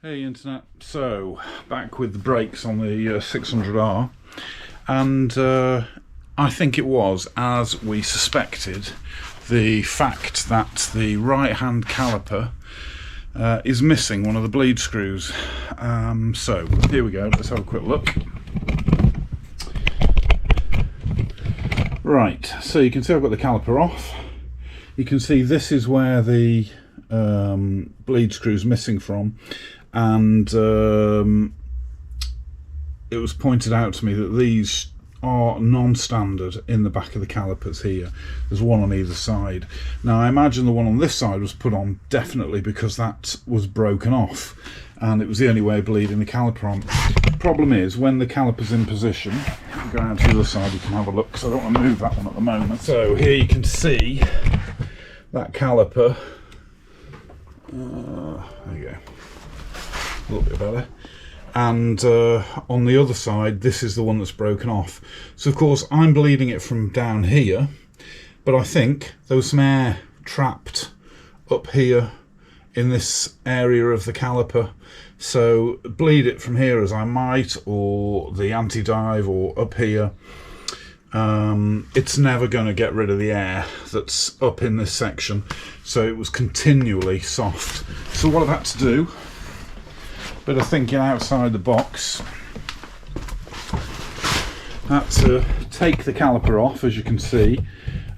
Hey internet, so back with the brakes on the 600R, and I think it was, as we suspected, the fact that the right hand caliper is missing one of the bleed screws. So here we go, let's have a quick look. Right, so you can see I've got the caliper off. You can see this is where the bleed screw is missing from, and it was pointed out to me that these are non-standard in the back of the calipers here. There's one on either side. Now I imagine the one on this side was put on definitely because that was broken off and it was the only way of bleeding the caliper on. The problem is when the caliper's in position, if you go out to the other side you can have a look, because I don't want to move that one at the moment. So here you can see that caliper. There you go, a little bit better. And on the other side, this is the one that's broken off. So of course I'm bleeding it from down here, but I think there was some air trapped up here in this area of the caliper. So bleed it from here as I might, or the anti-dive, or up here, it's never going to get rid of the air that's up in this section. So it was continually soft. So what I've had to do, bit of thinking outside the box, had to take the caliper off, as you can see,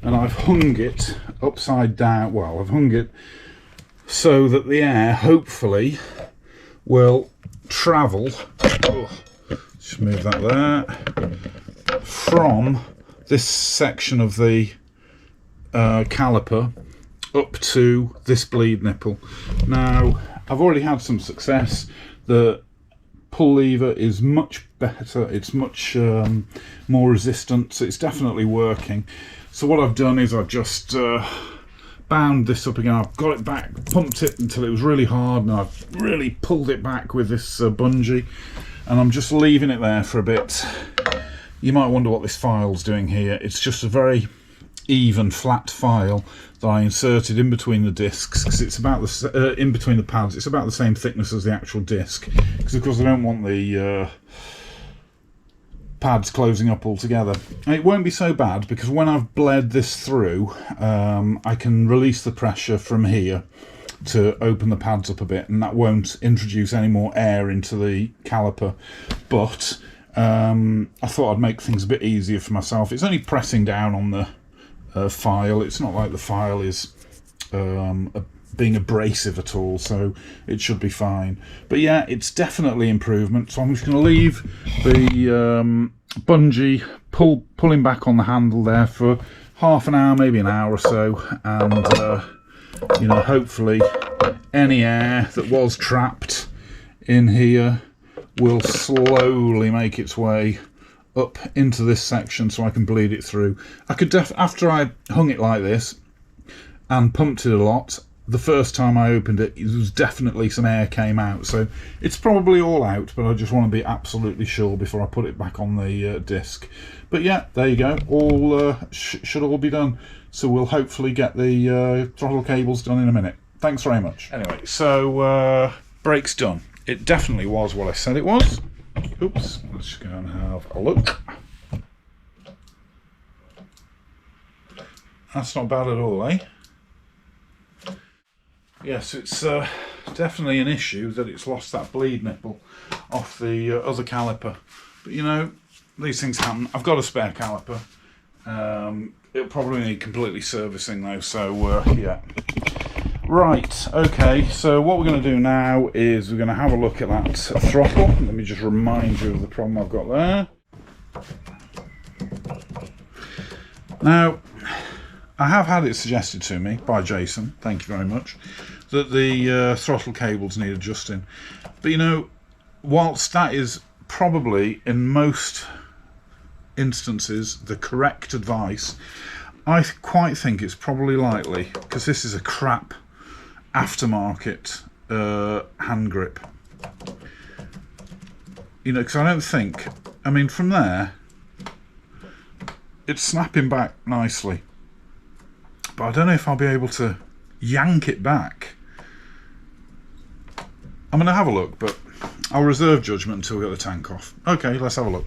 and I've hung it upside down. Well, I've hung it so that the air hopefully will travel, just move that there, from this section of the caliper up to this bleed nipple. Now I've already had some success. The pull lever is much better, it's much more resistant, so it's definitely working. So what I've done is I've just bound this up again. I've got it back, pumped it until it was really hard, and I've really pulled it back with this bungee, and I'm just leaving it there for a bit. You might wonder what this file's doing here. It's just a very even flat file that I inserted in between the discs, because it's about the in between the pads. It's about the same thickness as the actual disc, because of course I don't want the pads closing up altogether. And it won't be so bad because when I've bled this through, I can release the pressure from here to open the pads up a bit, and that won't introduce any more air into the caliper. But I thought I'd make things a bit easier for myself. It's only pressing down on the file. It's not like the file is being abrasive at all, so it should be fine. But yeah, it's definitely improvement. So I'm just going to leave the bungee pulling back on the handle there for half an hour, maybe an hour or so, and you know, hopefully any air that was trapped in here will slowly make its way up into this section so I can bleed it through. I could after I hung it like this and pumped it a lot, the first time I opened it, it was definitely some air came out, so it's probably all out, but I just want to be absolutely sure before I put it back on the disc. But yeah, there you go, all should all be done. So we'll hopefully get the throttle cables done in a minute. Thanks very much. Anyway, so brakes done. It definitely was what I said it was. Oops, let's just go and have a look. That's not bad at all, eh? Yes, it's definitely an issue that it's lost that bleed nipple off the other caliper. But you know, these things happen. I've got a spare caliper. It'll probably need completely servicing though, so yeah. Right, okay, so what we're going to do now is we're going to have a look at that throttle. Let me just remind you of the problem I've got there. Now, I have had it suggested to me by Jason, thank you very much, that the throttle cables need adjusting. But you know, whilst that is probably in most instances the correct advice, I quite think it's probably likely, because this is a crap aftermarket hand grip, you know, because I don't think, I mean, from there it's snapping back nicely, but I don't know if I'll be able to yank it back I'm going to have a look, but I'll reserve judgment until we get the tank off. Okay, let's have a look.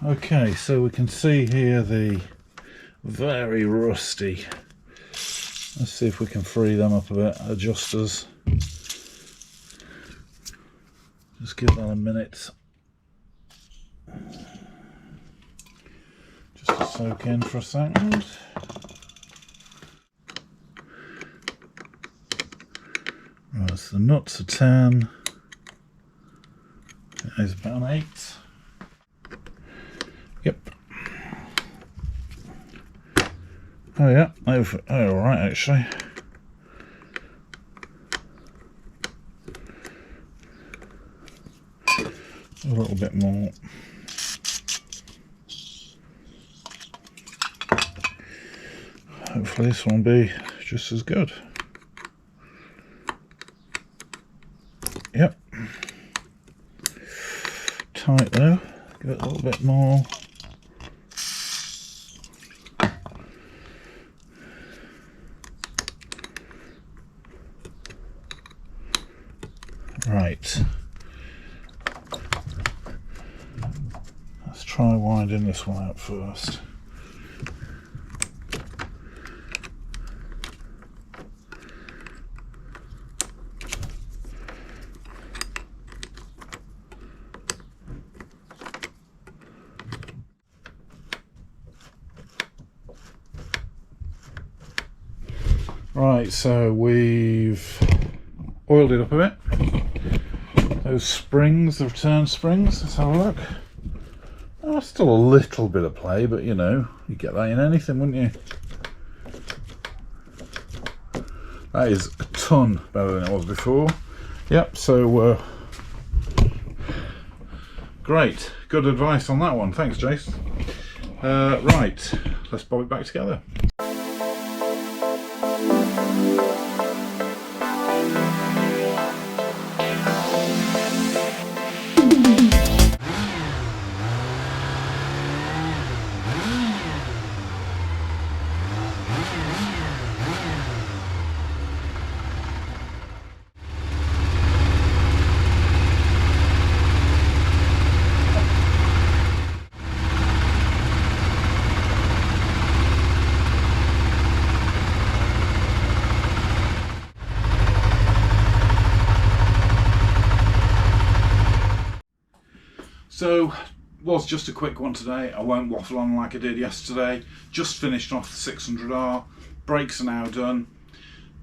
Okay, so we can see here the very rusty, let's see if we can free them up a bit, adjusters. Just give that a minute just to soak in for a second. Right, so the nuts are 10, there's about an 8. Yep. Oh yeah, oh right actually. A little bit more. Hopefully this one will be just as good. Yep. Tight though, give it a little bit more. Right, let's try winding this one out first. Right, so we've oiled it up a bit. Those springs, the return springs, let's have a look. Oh, still a little bit of play, but you know, you get that in anything, wouldn't you? That is a ton better than it was before. Yep, so great, good advice on that one. Thanks, Jace. Right, let's bob it back together. So, was just a quick one today. I won't waffle on like I did yesterday. Just finished off the 600R. Brakes are now done.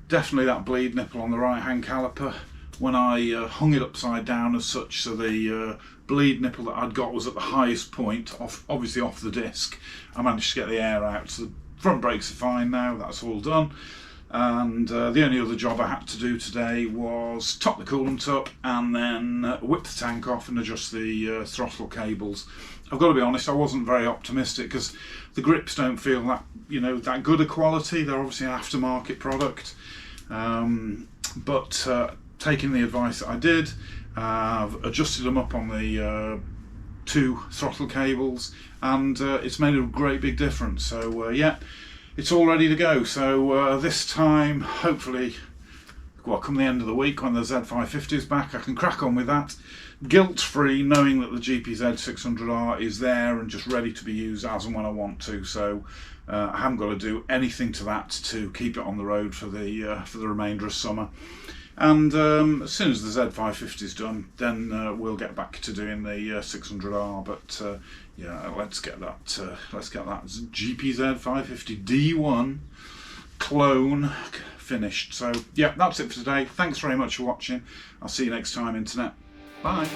Definitely that bleed nipple on the right hand caliper. When I hung it upside down as such, so the bleed nipple that I'd got was at the highest point, obviously off the disc. I managed to get the air out, so the front brakes are fine now, that's all done. And the only other job I had to do today was top the coolant up and then whip the tank off and adjust the throttle cables. I've got to be honest, I wasn't very optimistic because the grips don't feel that, you know, that good a quality. They're obviously an aftermarket product, but taking the advice that I did, I've adjusted them up on the 2 throttle cables, and it's made a great big difference. So yeah, it's all ready to go. So this time, hopefully, well, come the end of the week when the Z550 is back, I can crack on with that guilt-free, knowing that the GPz600r is there and just ready to be used as and when I want to. So I haven't got to do anything to that to keep it on the road for the remainder of summer. And as soon as the Z550 is done, then we'll get back to doing the 600R. But yeah, let's get that GPz550 D1 clone finished. So yeah, that's it for today. Thanks very much for watching. I'll see you next time, Internet. Bye.